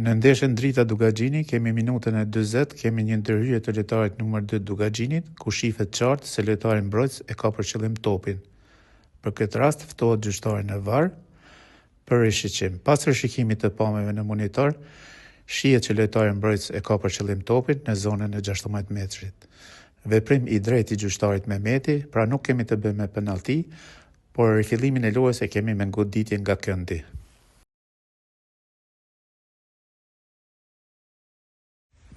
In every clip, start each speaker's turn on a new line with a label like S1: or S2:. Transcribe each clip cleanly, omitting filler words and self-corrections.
S1: Në ndeshjen Drita Dugaxhini kemi minutën e 40, kemi një ndërhyrje të lojtarit numër 2 Dugaxhinit, ku shihet qartë se lojtari mbrojtës e ka për qëllim topin. Për këtë rast ftohet gjyqtari në VAR për rishiqim. Pas rishikimit të pamjeve në monitor, shihet që lojtari mbrojtës e ka për qëllim topin në zonën e 16 metrit. Veprim i drejtë i gjyqtarit Mehmeti, pra nuk kemi të bëjmë me penallti, por rifillimin e lojës e kemi me goditje nga këndi.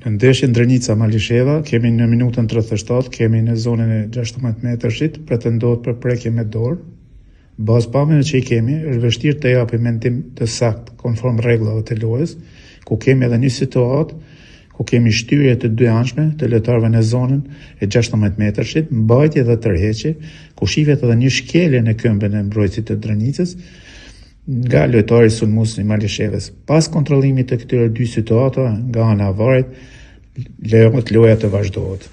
S1: Në ndeshjen Drenica-Malisheva, kemi në minutën 37, kemi në zonën e 16 metrëshit, pretendohet për prekje me dorë. Bazë pamjeve që i kemi, është vështirë të japim mendim të saktë konform rregullave të lojës, ku kemi edhe një situatë ku kemi shtyje të dy anshme të lojtarëve në zonën e 16 metrëshit, mbajtje dhe tërheqje, ku shihet edhe një shkelje në këmbën e mbrojtësit të Drenicës nga lojtari sulmues i Malishevës. Pas kontrollimit të këtyre dy situatave nga ana e VAR-it, lejohet loja të vazhdohet.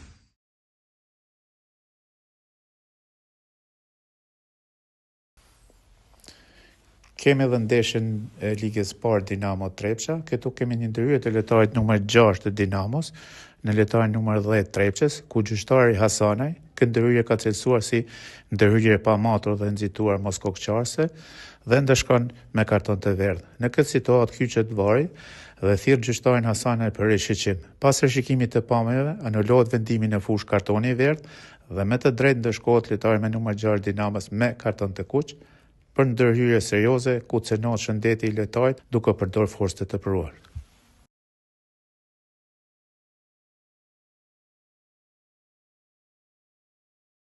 S1: Kemi edhe ndeshjen e ligës parë Dinamo Trepça. Këtu kemi një ndërhyrje të lojtarit numër 6 të Dinamos në lojtarin numër 10 Trepçës, ku gjyqtari Hasanaj këtë ndërhyrje ka cilësuar si ndërhyrje pa matur dhe nxituar moskokçarse dhe ndëshkon me karton të verdh. Në këtë situatë kyçet VAR-i dhe thirr gjyqtarin Hasanaj për rishiqim. Pas rishikimit të pamjeve, anulohet vendimi në fushë kartoni i verdh dhe me të drejtë ndëshkohet lojtari me numër 6 Dinamos me karton të kuq për ndërhyrje serioze ku cënohet shëndeti i lojtarit duke përdorur forcë të tepruar.